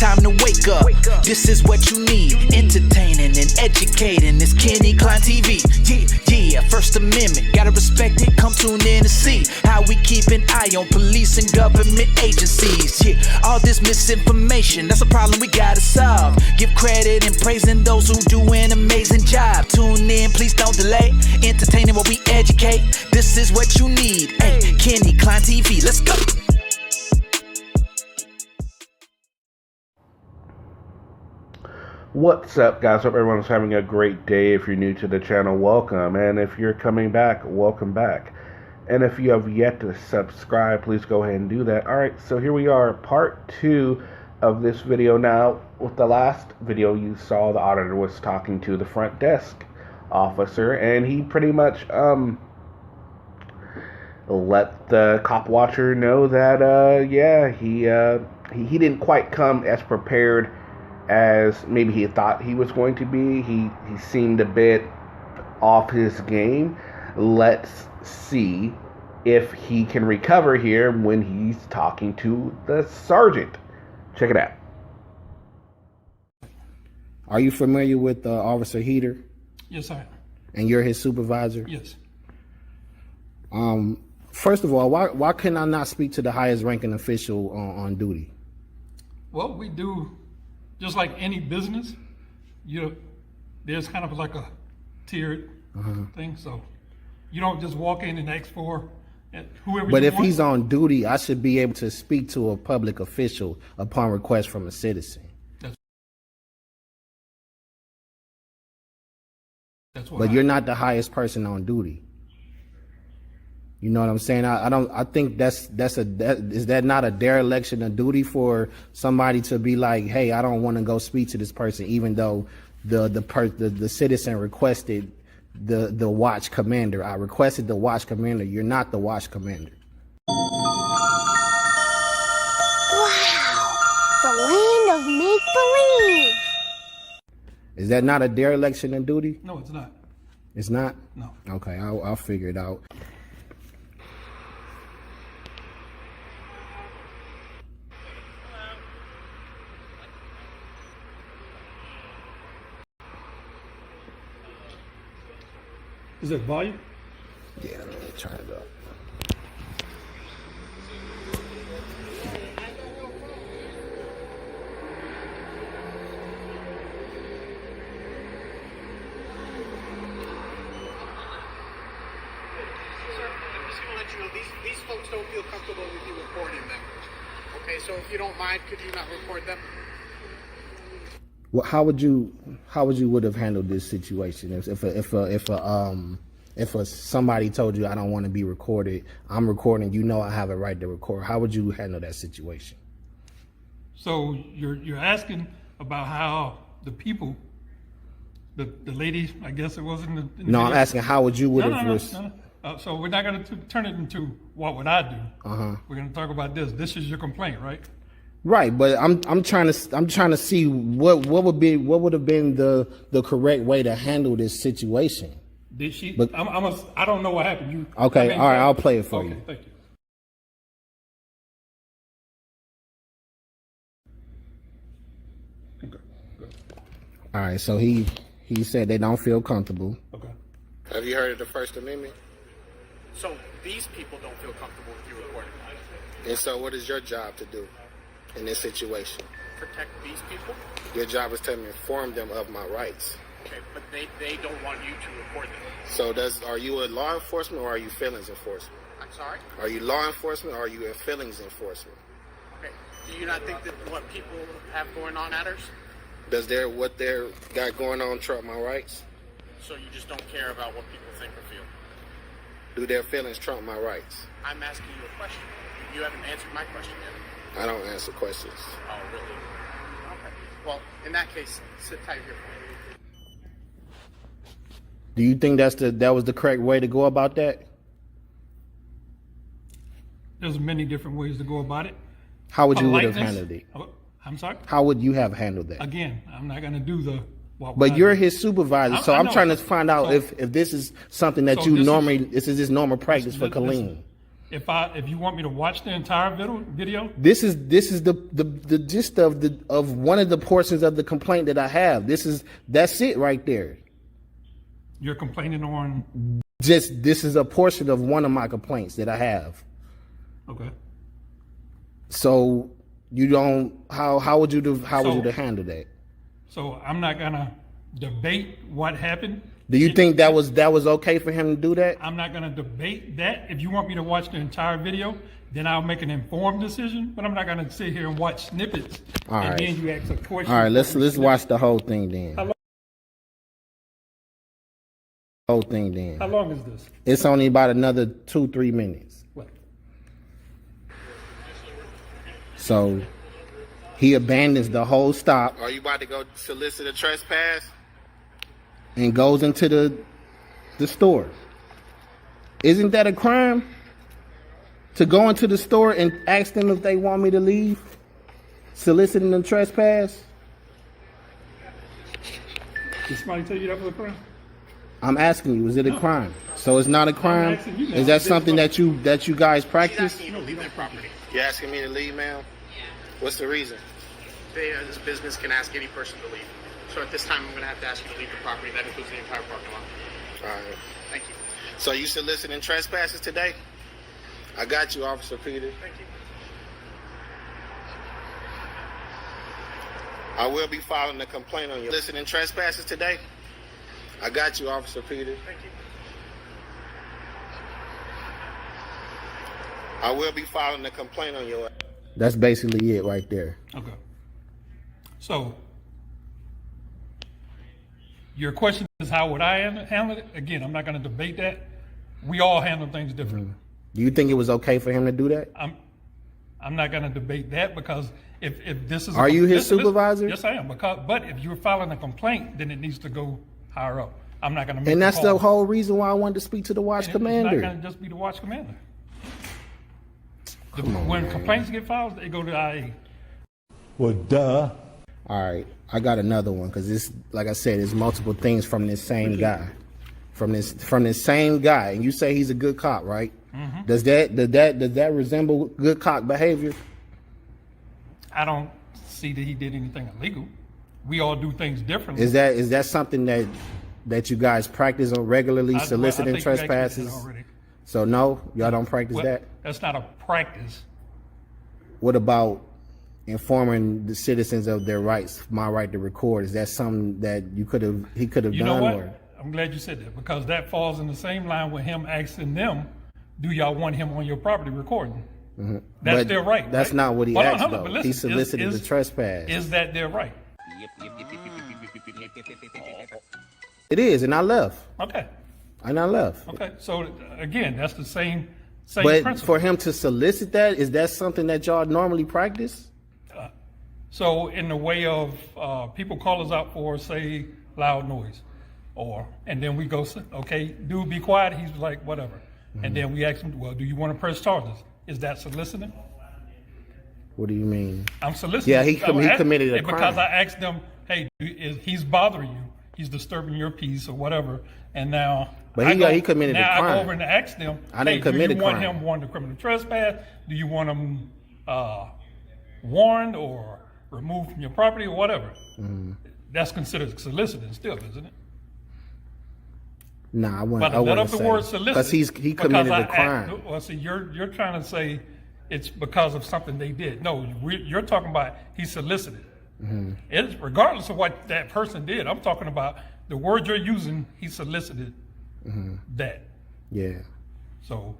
time to wake up. This is what you need. Entertaining and educating. It's Kenny Klein TV. Yeah, First Amendment. Gotta respect it. Come tune in to see how we keep an eye on police and government agencies. Yeah, all this misinformation, that's a problem we gotta solve. Give credit and praising those who do an amazing job. Tune in, please don't delay. Entertaining while we educate. This is what you need. Hey, Kenny Klein TV. Let's go. What's up, guys? Hope everyone's having a great day. If you're new to the channel, welcome. And if you're coming back, welcome back. And if you have yet to subscribe, please go ahead and do that. Alright, so here we are, part 2 of this video. Now, with the last video, you saw the auditor was talking to the front desk officer, and he pretty much let the cop watcher know that he didn't quite come as prepared as maybe he thought he was going to be. He seemed a bit off his game. Let's see if he can recover here when he's talking to the sergeant. Check it out. Are you familiar with Officer Heater? Yes, I am. And you're his supervisor? Yes. First of all, why can I not speak to the highest ranking official on duty? Well, we do, just like any business, there's kind of like a tiered thing. So you don't just walk in and ask for whoever But you if want. he's on duty, I should be able to speak to a public official upon request from a citizen. That's what But you're not the highest person on duty. You know what I'm saying? I think is that not a dereliction of duty for somebody to be like, hey, I don't want to go speak to this person, even though the citizen requested the watch commander. I requested the watch commander. You're not the watch commander. Wow, the land of make-believe. Is that not a dereliction of duty? No, it's not. It's not? No. Okay, I'll figure it out. Is it volume? Yeah, let me turn it up. These folks don't feel comfortable with you recording them. Okay, so if you don't mind, could you not record them? Well, how would you would have handled this situation if somebody told you I don't want to be recorded, I'm recording, you know I have a right to record? How would you handle that situation? So you're asking about how the people, the lady, I guess it was in the No, I'm asking how would you would have. No. So we're not going to turn it into what would I do. We're going to talk about this. This is your complaint, right? Right, but I'm trying to see what would have been the correct way to handle this situation. Did she? But, I don't know what happened. Okay, all right, I'll play it for you. Okay, thank you. Okay, good. All right, so he said they don't feel comfortable. Okay. Have you heard of the First Amendment? So these people don't feel comfortable with you recording them. And so what is your job to do in this situation? Protect these people? Your job is to inform them of my rights. Okay, but they don't want you to record them. So are you a law enforcement or are you feelings enforcement? I'm sorry? Are you law enforcement or are you a feelings enforcement? Okay. Do you not think that what people have going on matters? Does what they're got going on trump my rights? So you just don't care about what people think or feel? Do their feelings trump my rights? I'm asking you a question. You haven't answered my question yet. I don't answer questions. Oh, really? Okay. Well, in that case, sit tight here for me. Do you think that was the correct way to go about that? There's many different ways to go about it. How would you would have Politeness- handled it? I'm sorry? How would you have handled that? Again, I'm not going to do the... But you're his supervisor, so I I'm know. trying to find out So- if this is something that so you this is- normally, this is normal practice for listen. Colleen. if you want me to watch the entire video, This is the gist of one of the portions of the complaint that I have. That's it right there. you're complaining on. Just this is a portion of one of my complaints that I have. Okay. So you don't how would you handle that? So I'm not gonna debate what happened. Do you think that was okay for him to do that? I'm not gonna debate that. If you want me to watch the entire video, then I'll make an informed decision. But I'm not gonna sit here and watch snippets. All and right. then you ask a question. All right, let's watch the whole thing then. How How long is this? It's only about another 2-3 minutes. What? So he abandons the whole stop Are you about to go solicit a trespass? and goes into the store. Isn't that a crime? To go into the store and ask them if they want me to leave? Soliciting a trespass? Did somebody tell you that was a crime? I'm asking you, is it a crime? So it's not a crime? asking you now. Is that something that you guys She's practice? asking you to leave their property. You asking me to leave, ma'am? What's the reason? This business can ask any person to leave. So at this time, I'm going to have to ask you to leave the property. That includes the entire parking lot. All right. Thank you. So you soliciting trespasses today? I got you, Officer Peter. Thank you. I will be filing a complaint on you. Soliciting trespasses today? I got you, Officer Peter. Thank you. I will be filing a complaint on you. That's basically it right there. Okay. So your question is how would I handle it? Again, I'm not going to debate that. We all handle things differently. Do you think it was okay for him to do that? I'm not going to debate that because if this is Are you his supervisor? Yes, I am. But if you're filing a complaint, then it needs to go higher up. I'm not going to make And that's call. the whole reason why I wanted to speak to the watch It's commander. not going to just be the watch commander. When complaints get filed, they go to IA. Well, duh. All right, I got another one because this, like I said, there's multiple things from this same guy, from this same guy, and you say he's a good cop, right? Mm-hmm. Does that resemble good cop behavior? I don't see that he did anything illegal. We all do things differently. Is that something that you guys practice on regularly, soliciting I think you actually said trespasses? already. So no, y'all don't practice Well, that. that's not a practice. What about informing the citizens of their rights? My right to record. Is that something that he could have You know done? what? Or? I'm glad you said that because that falls in the same line with him asking them, "Do y'all want him on your property recording?" That's But their right. That's right? not what he Hold on, asked hold on, though. but listen, He solicited the trespass. Is that their right? It is, and I left. Okay. Okay. So again, that's the same But principle. for him to solicit that, is that something that y'all normally practice? So in the way of people call us out for, say, loud noise, and then we go, okay, dude, be quiet. He's like, whatever. And then we ask him, well, do you want to press charges? Is that soliciting? What do you mean? I'm soliciting. Yeah, he committed a because crime. I asked them, hey, he's bothering you. He's disturbing your peace or whatever. And now, But he committed a now crime. I go over and ask them, I didn't hey, commit do a you want crime. him warned of criminal trespass? Do you want him warned or removed from your property or whatever? Mm-hmm. That's considered soliciting still, isn't it? Nah, I wouldn't. But I let wouldn't up the say. word solicit. Because he committed a crime. Well, see, you're trying to say it's because of something they did. No, you're talking about he solicited. Mm-hmm. It's regardless of what that person did. I'm talking about the word you're using. He solicited that. Yeah. So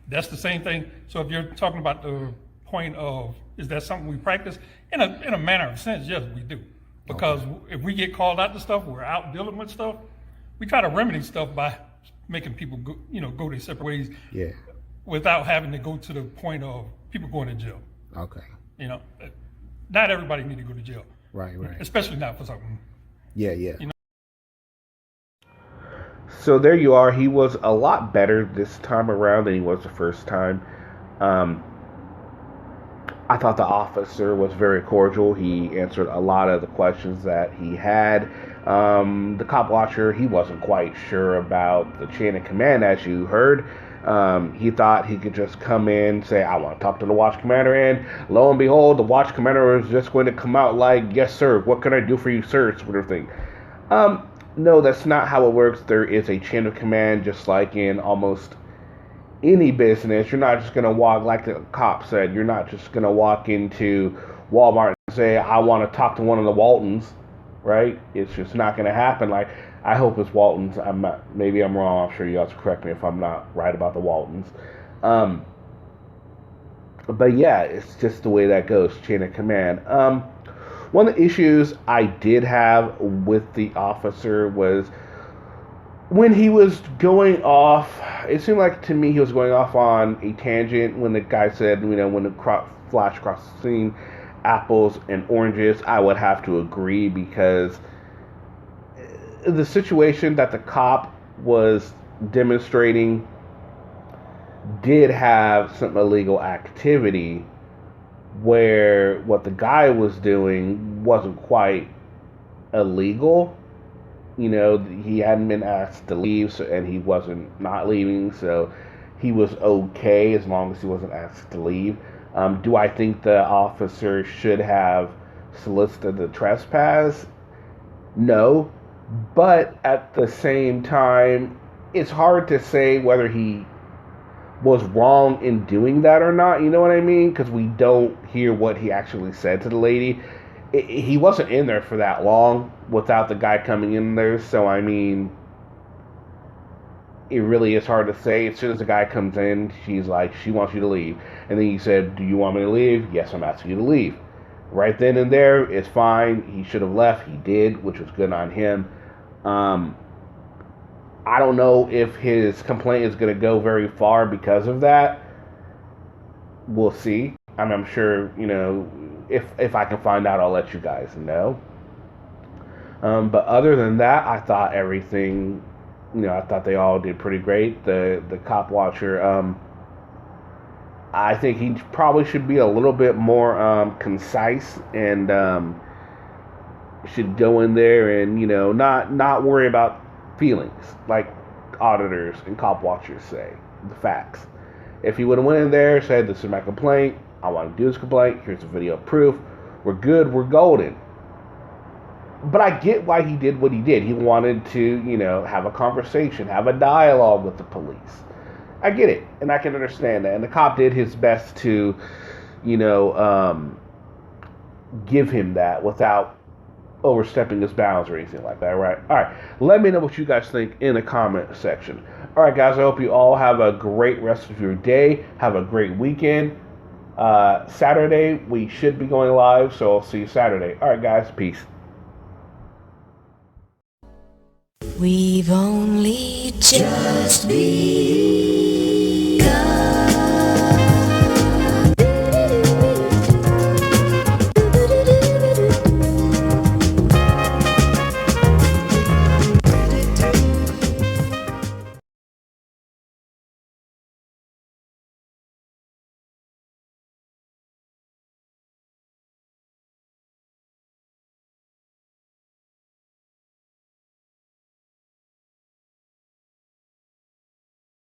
that's the same thing. So if you're talking about the point of is that something we practice in a manner of sense, yes, we do. Because if we get called out to stuff, we're out dealing with stuff. We try to remedy stuff by making people go their separate ways. Yeah. Without having to go to the point of people going to jail. Okay. Not everybody need to go to jail. Right. Especially not for something. Yeah. So there you are. He was a lot better this time around than he was the first time. I thought the officer was very cordial. He answered a lot of the questions that he had. The cop watcher, he wasn't quite sure about the chain of command, as you heard. He thought he could just come in, say, I want to talk to the watch commander, and lo and behold, the watch commander was just going to come out like, yes, sir, what can I do for you, sir, sort of thing. No, that's not how it works. There is a chain of command, just like in almost any business. You're not just going to walk, like the cop said, you're not just going to walk into Walmart and say, I want to talk to one of the Waltons, right? It's just not going to happen. Like, I hope it's Waltons. Maybe I'm wrong. I'm sure you guys will correct me if I'm not right about the Waltons. But yeah, it's just the way that goes, chain of command. One of the issues I did have with the officer was when he was going off, it seemed like to me he was going off on a tangent when the guy said, when the flash crossed the scene, apples and oranges. I would have to agree, because the situation that the cop was demonstrating did have some illegal activity, where what the guy was doing wasn't quite illegal. He hadn't been asked to leave, and he wasn't not leaving, so he was okay as long as he wasn't asked to leave. Do I think the officer should have solicited the trespass? No. But at the same time, it's hard to say whether he was wrong in doing that or not, you know what I mean? Because we don't hear what he actually said to the lady. He wasn't in there for that long without the guy coming in there, so I mean, it really is hard to say. As soon as the guy comes in, she's like, she wants you to leave. And then he said, do you want me to leave? Yes, I'm asking you to leave. Right then and there, it's fine. He should have left. He did, which was good on him. I don't know if his complaint is going to go very far because of that. We'll see. I'm sure, if I can find out, I'll let you guys know. But other than that, I thought everything, I thought they all did pretty great. The cop watcher, I think he probably should be a little bit more concise, and should go in there and, not worry about feelings like auditors and cop watchers say, the facts. If he would have went in there, said, this is my complaint, I want to do this complaint, here's a video proof, we're good, we're golden. But I get why he did what he did. He wanted to, have a conversation, have a dialogue with the police. I get it, and I can understand that. And the cop did his best to, give him that without overstepping his bounds or anything like that, right? All right, let me know what you guys think in the comment section. All right, guys, I hope you all have a great rest of your day. Have a great weekend. Saturday, we should be going live, so I'll see you Saturday. All right, guys, peace. We've only just begun.